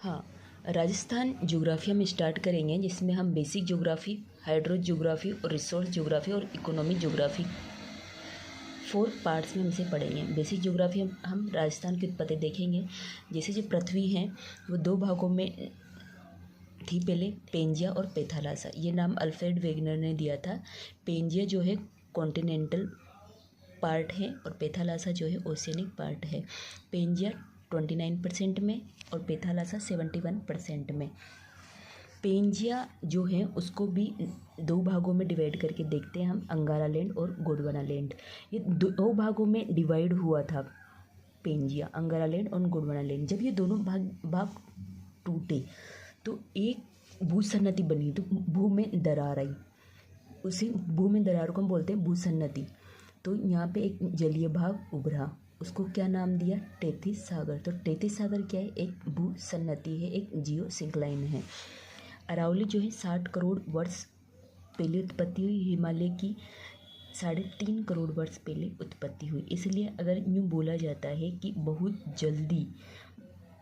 हाँ, राजस्थान ज्योग्राफी हम स्टार्ट करेंगे, जिसमें हम बेसिक ज्योग्राफी, हाइड्रो ज्योग्राफी और रिसोर्स ज्योग्राफी और इकोनॉमिक ज्योग्राफी 4 पार्ट्स में हम इसे पढ़ेंगे। बेसिक ज्योग्राफी हम राजस्थान की उत्पत्ति देखेंगे। जैसे जो पृथ्वी है वो 2 भागों में थी पहले, पेंजिया और पैथालासा। ये नाम अल्फ्रेड वेगनर ने दिया था। पेंजिया जो है कॉन्टिनेंटल पार्ट है और पैथालासा जो है ओशियनिक पार्ट है। पेंजिया 29% में और पैथालासा 71% में। पेंजिया जो है उसको भी 2 भागों में डिवाइड करके देखते हैं हम, अंगारा लैंड और गोंडवाना लैंड। ये 2 भागों में डिवाइड हुआ था पेंजिया, अंगारा लैंड और गोंडवाना लैंड। जब ये दोनों भाग टूटे तो एक भूसन्नति बनी, तो भू में दरार आई। उसी भू में दरार को हम बोलते हैं भूसन्नति। तो यहाँ पे एक जलीय भाग उभरा, उसको क्या नाम दिया? टेथिस सागर। तो टेथिस सागर क्या है? एक भूसन्नति है, एक जियो सिंक्लाइन है। अरावली जो है 60 करोड़ वर्ष पहले उत्पत्ति हुई, हिमालय की 3.5 करोड़ वर्ष पहले उत्पत्ति हुई। इसलिए अगर यूँ बोला जाता है कि बहुत जल्दी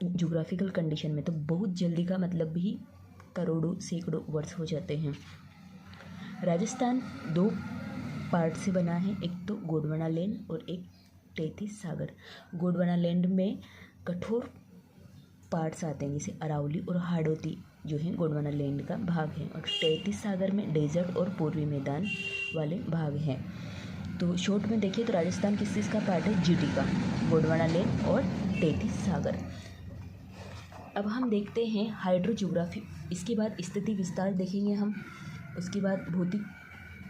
ज्योग्राफिकल कंडीशन में, तो बहुत जल्दी का मतलब ही करोड़ों सैकड़ों वर्ष हो जाते हैं। राजस्थान 2 पार्ट से बना है, एक तो गोंडवाना लैंड और एक टेथिस सागर। गोंडवाना लैंड में कठोर पार्ट्स आते हैं, जैसे अरावली और हाड़ौती जो है गोंडवाना लैंड का भाग है, और टेथिस सागर में डेजर्ट और पूर्वी मैदान वाले भाग हैं। तो शॉर्ट में देखिए तो राजस्थान किस चीज़ का पार्ट है? जीटी का, गोंडवाना लैंड और टेथिस सागर। अब हम देखते हैं हाइड्रो ज्योग्राफी। इसके बाद स्थिति विस्तार देखेंगे हम, उसके बाद भौतिक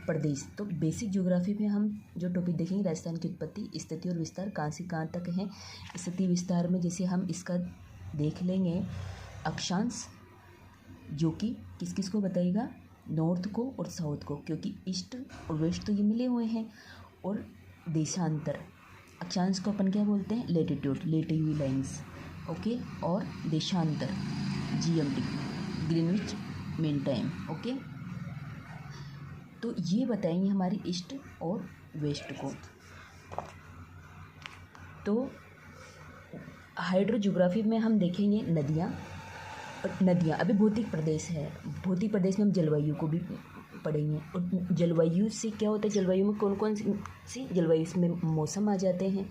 प्रदेश। तो बेसिक ज्योग्राफी में हम जो टॉपिक देखेंगे, राजस्थान की उत्पत्ति, स्थिति और विस्तार कहाँ से कहाँ तक है। स्थिति विस्तार में जैसे हम इसका देख लेंगे अक्षांश, जो कि किस किस को बताएगा? नॉर्थ को और साउथ को, क्योंकि ईस्ट और वेस्ट तो ये मिले हुए हैं। और देशांतर, अक्षांश को अपन क्या बोलते हैं? लेटीट्यूड, लेटी हुई लाइन्स, ओके। और देशांतर GMT, Greenwich mean time, okay. तो ये बताएंगे हमारी ईस्ट और वेस्ट को। तो हाइड्रो ज्योग्राफी में हम देखेंगे नदियाँ, और नदियाँ अभी भौतिक प्रदेश है। भौतिक प्रदेश में हम जलवायु को भी पढ़ेंगे, और जलवायु से क्या होता है? जलवायु में कौन कौन सी जलवायु में मौसम आ जाते हैं?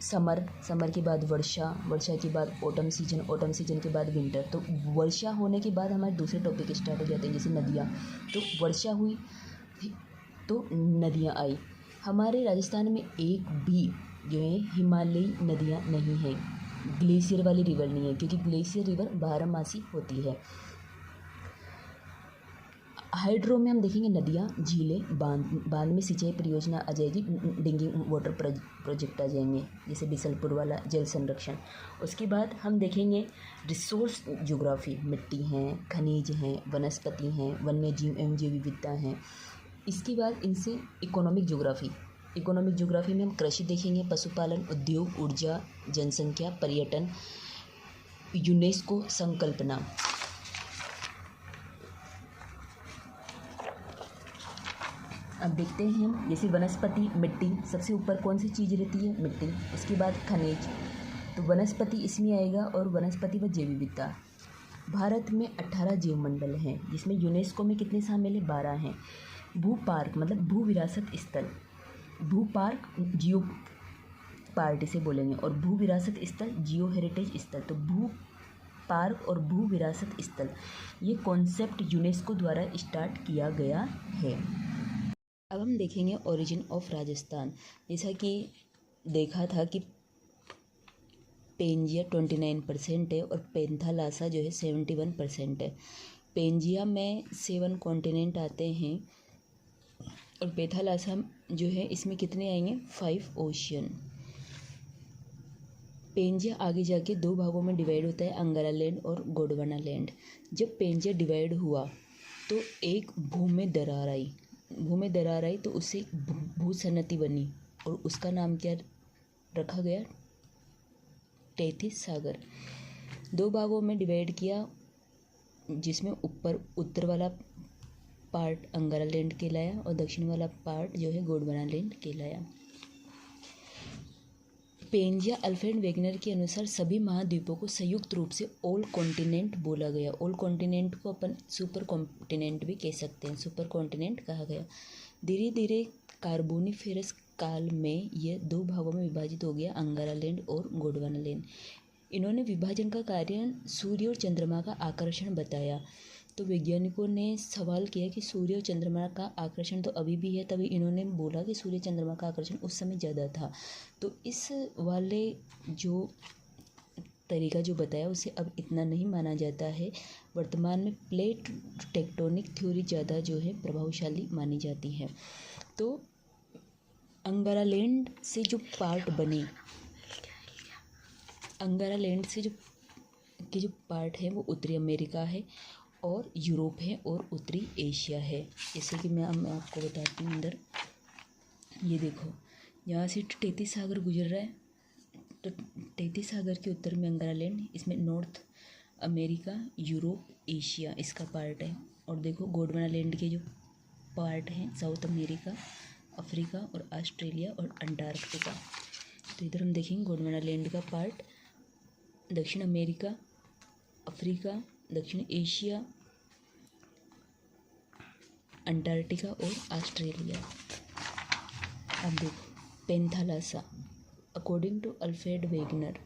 समर के बाद वर्षा के बाद ऑटम सीजन के बाद विंटर। तो वर्षा होने के बाद हमारे दूसरे टॉपिक स्टार्ट हो जाते हैं, जैसे नदियाँ। तो वर्षा हुई तो नदियाँ आई। हमारे राजस्थान में एक भी जो है हिमालयी नदियाँ नहीं है, ग्लेशियर वाली रिवर नहीं है, क्योंकि ग्लेशियर रिवर 12मासी होती है। हाइड्रो में हम देखेंगे नदियाँ, झीलें, बांध में सिंचाई परियोजना आ जाएगी, ड्रिंकिंग वाटर प्रोजेक्ट आ जाएंगे, जैसे बिसलपुर वाला जल संरक्षण। उसके बाद हम देखेंगे रिसोर्स ज्योग्राफी, मिट्टी हैं, खनिज हैं, वनस्पति हैं, वन्य जीव एवं जैव विविधता हैं। इसके बाद इनसे इकोनॉमिक ज्योग्राफी में हम कृषि देखेंगे, पशुपालन, उद्योग, ऊर्जा, जनसंख्या, पर्यटन, यूनेस्को संकल्पना। अब देखते हैं हम, जैसे वनस्पति, मिट्टी, सबसे ऊपर कौन सी चीज़ रहती है? मिट्टी। इसके बाद खनिज, तो वनस्पति इसमें आएगा, और वनस्पति व जैव विविधता। भारत में 18 जीव मंडल हैं, जिसमें यूनेस्को में कितने शामिल है? 12 हैं। भू पार्क मतलब भू विरासत स्थल, भू पार्क जियो पार्क इसे बोलेंगे, और भू विरासत स्थल जियो हेरिटेज स्थल। तो भू पार्क और भू विरासत स्थल, ये कॉन्सेप्ट यूनेस्को द्वारा स्टार्ट किया गया है। अब हम देखेंगे ओरिजिन ऑफ राजस्थान। जैसा कि देखा था कि पेंजिया 29% है और पैंथालासा जो है 71% है। पेंजिया में 7 कॉन्टिनेंट आते हैं, और पैंथालासा जो है इसमें कितने आएंगे? 5 ओशियन। पेंजिया आगे जाके 2 भागों में डिवाइड होता है, अंगारा लैंड और गोंडवाना लैंड। जब पेंजिया डिवाइड हुआ तो एक भू में दरार आई, तो उससे भूसन्नति बनी, और उसका नाम क्या रखा गया? टेथिस सागर। 2 भागों में डिवाइड किया, जिसमें उत्तर वाला पार्ट अंगारा लैंड कहलाया और दक्षिण वाला पार्ट जो है गोंडवाना लैंड कहलाया। पेंजिया अल्फ्रेड वेगनर के अनुसार सभी महाद्वीपों को संयुक्त रूप से ओल्ड कॉन्टिनेंट बोला गया। ओल्ड कॉन्टिनेंट को अपन सुपर कॉन्टिनेंट भी कह सकते हैं, सुपर कॉन्टिनेंट कहा गया। धीरे धीरे कार्बोनिफेरस काल में यह दो भागों में विभाजित हो गया, अंगारा लैंड और गोंडवाना लैंड। इन्होंने विभाजन का कारण सूर्य और चंद्रमा का आकर्षण बताया। तो वैज्ञानिकों ने सवाल किया कि सूर्य और चंद्रमा का आकर्षण तो अभी भी है, तभी इन्होंने बोला कि सूर्य चंद्रमा का आकर्षण उस समय ज़्यादा था। तो इस वाले जो तरीका जो बताया उसे अब इतना नहीं माना जाता है। वर्तमान में प्लेट टेक्टोनिक थ्योरी ज़्यादा जो है प्रभावशाली मानी जाती है। तो अंगारा लैंड से जो पार्ट बने, अंगारा लैंड से जो पार्ट है वो उत्तरी अमेरिका है और यूरोप है और उत्तरी एशिया है। जैसे कि मैं आपको बताती हूँ, अंदर ये देखो, यहाँ से तैतीस सागर गुजर रहा है, तो तैतीस सागर के उत्तर में अंगारा लैंड, इसमें नॉर्थ अमेरिका, यूरोप, एशिया इसका पार्ट है। और देखो गोंडवाना लैंड के जो पार्ट हैं, साउथ अमेरिका, अफ्रीका और ऑस्ट्रेलिया और अंटार्कटिका। तो इधर हम देखेंगे गोंडवाना लैंड का पार्ट दक्षिण अमेरिका, अफ्रीका, दक्षिण एशिया, अंटार्कटिका और ऑस्ट्रेलिया। अब देखो पेंथालासा, अकॉर्डिंग टू अल्फ्रेड वेगनर,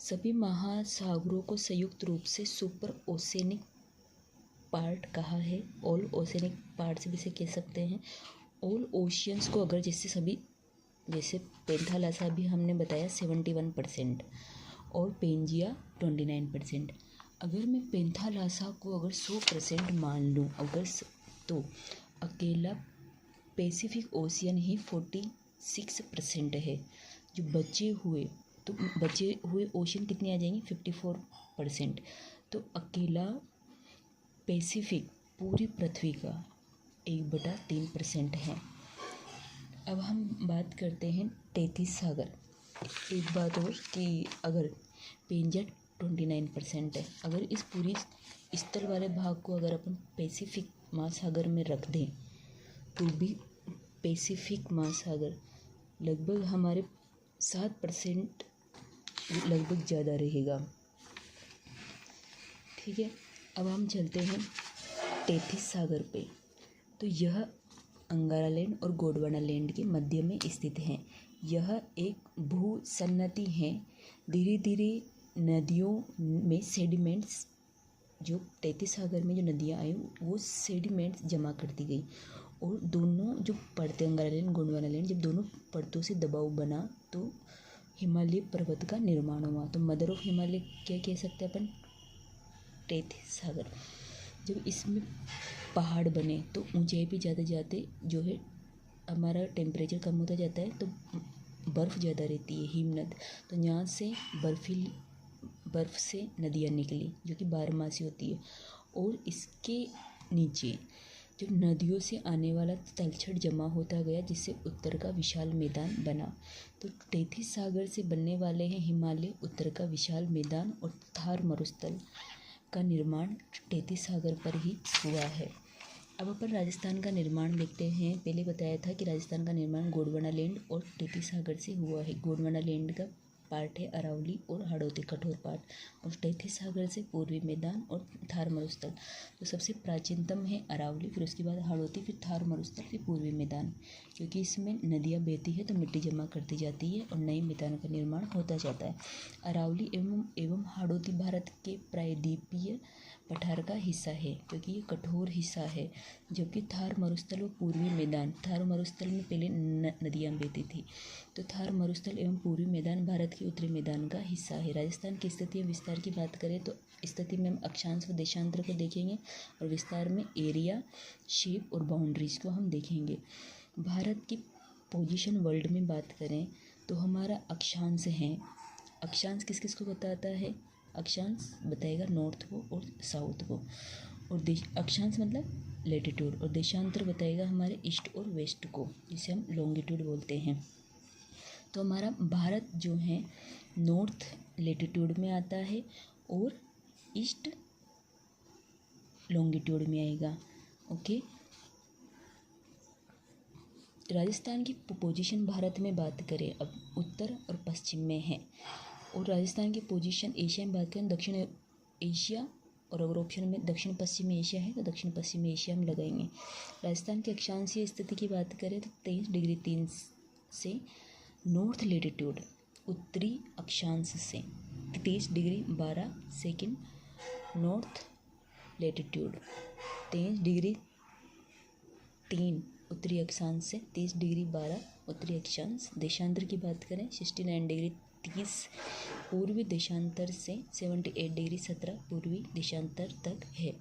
सभी महासागरों को संयुक्त रूप से सुपर ओसेनिक पार्ट कहा है। ऑल ओसेनिक पार्ट से भी इसे कह सकते हैं। ऑल ओशियंस को अगर जैसे पेंथालासा भी हमने बताया 71% और पेंजिया 29%। अगर मैं पेंथालासा को अगर 100% मान लूँ तो अकेला पैसिफिक ओशियन ही 46% है। जो बचे हुए ओशियन कितने आ जाएंगे, 54%। तो अकेला पैसिफिक पूरी पृथ्वी का 1/3% है। अब हम बात करते हैं 33 सागर। एक बात और कि अगर पेंजिया 29% है, अगर इस पूरी स्थल वाले भाग को अगर अपन पैसिफिक महासागर में रख दें तो भी पैसिफिक महासागर लगभग हमारे 7% लगभग ज़्यादा रहेगा। ठीक है, अब हम चलते हैं 33 सागर पे। तो यह अंगारा लैंड और गोंडवाना लैंड के मध्य में स्थित है। यह एक भूसन्नति है। धीरे धीरे नदियों में सेडिमेंट्स, जो 33 सागर में जो नदियाँ आई वो सेडिमेंट्स जमा करती गई, और दोनों जो परतें अंगारा लैंड गोंडवाना लैंड, जब दोनों परतों से दबाव बना तो हिमालय पर्वत का निर्माण हुआ। तो मदर ऑफ हिमालय क्या कह सकते हैं अपन, 33 सागर। जब इसमें पहाड़ बने तो ऊंचाई पे ज़्यादा जाते जो है हमारा टेम्परेचर कम होता जाता है, तो बर्फ़ ज़्यादा रहती है, हिमनद। तो यहाँ से बर्फ़ से नदियाँ निकली जो कि बारहमासी होती है, और इसके नीचे जो नदियों से आने वाला तलछट जमा होता गया, जिससे उत्तर का विशाल मैदान बना। तो 33 सागर से बनने वाले हैं हिमालय, उत्तर का विशाल मैदान, और थार मरुस्थल का निर्माण 33 सागर पर ही हुआ है। अब अपन राजस्थान का निर्माण देखते हैं। पहले बताया था कि राजस्थान का निर्माण गोंडवाना लैंड और 33 सागर से हुआ है। गोंडवाना लैंड का पार्ट है अरावली और हाड़ौती कठोर पार्ट, और 33 सागर से पूर्वी मैदान और थार मरुस्थल। तो सबसे प्राचीनतम है अरावली, फिर उसके बाद हाड़ौती, फिर थार मरुस्थल, फिर पूर्वी मैदान। क्योंकि इसमें नदियाँ बहती है तो मिट्टी जमा करती जाती है और नए मैदान का निर्माण होता जाता है। अरावली एवं हाड़ौती भारत के प्रायद्वीपीय पठार का हिस्सा है, क्योंकि ये कठोर हिस्सा है। जबकि थार मरुस्थल व पूर्वी मैदान, थार मरुस्थल में पहले नदियाँ बहती थी, तो थार मरुस्थल एवं पूर्वी मैदान भारत के उत्तरी मैदान का हिस्सा है। राजस्थान की स्थिति एवं विस्तार की बात करें तो स्थिति में हम अक्षांश व देशांतर को देखेंगे, और विस्तार में एरिया, शेप और बाउंड्रीज को हम देखेंगे। भारत की पोजीशन वर्ल्ड में बात करें तो हमारा अक्षांश है। अक्षांश किस किस को बताता है, अक्षांश बताएगा नॉर्थ को और साउथ को, और अक्षांश मतलब लेटीट्यूड, और देशांतर बताएगा हमारे ईस्ट और वेस्ट को, जिसे हम लॉन्गिट्यूड बोलते हैं। तो हमारा भारत जो है नॉर्थ लेटीट्यूड में आता है और ईस्ट लॉन्गिट्यूड में आएगा। ओके, राजस्थान की पोजीशन भारत में बात करें अब उत्तर और पश्चिम में है, और राजस्थान की पोजीशन एशिया में बात करें दक्षिण एशिया, और अगर ऑप्शन में दक्षिण पश्चिमी एशिया है तो दक्षिण पश्चिमी एशिया में लगाएंगे। राजस्थान की अक्षांशीय स्थिति की बात करें तो 23 डिग्री 3 से नॉर्थ लेटीट्यूड, उत्तरी अक्षांश से 23 degree 12 second north latitude, 23 degree 3 उत्तरी अक्षांश से 23 डिग्री 12 उत्तरी अक्षांश। देशांतर की बात करें 69 डिग्री 30 पूर्वी देशांतर से 78 डिग्री 17 पूर्वी देशांतर तक है।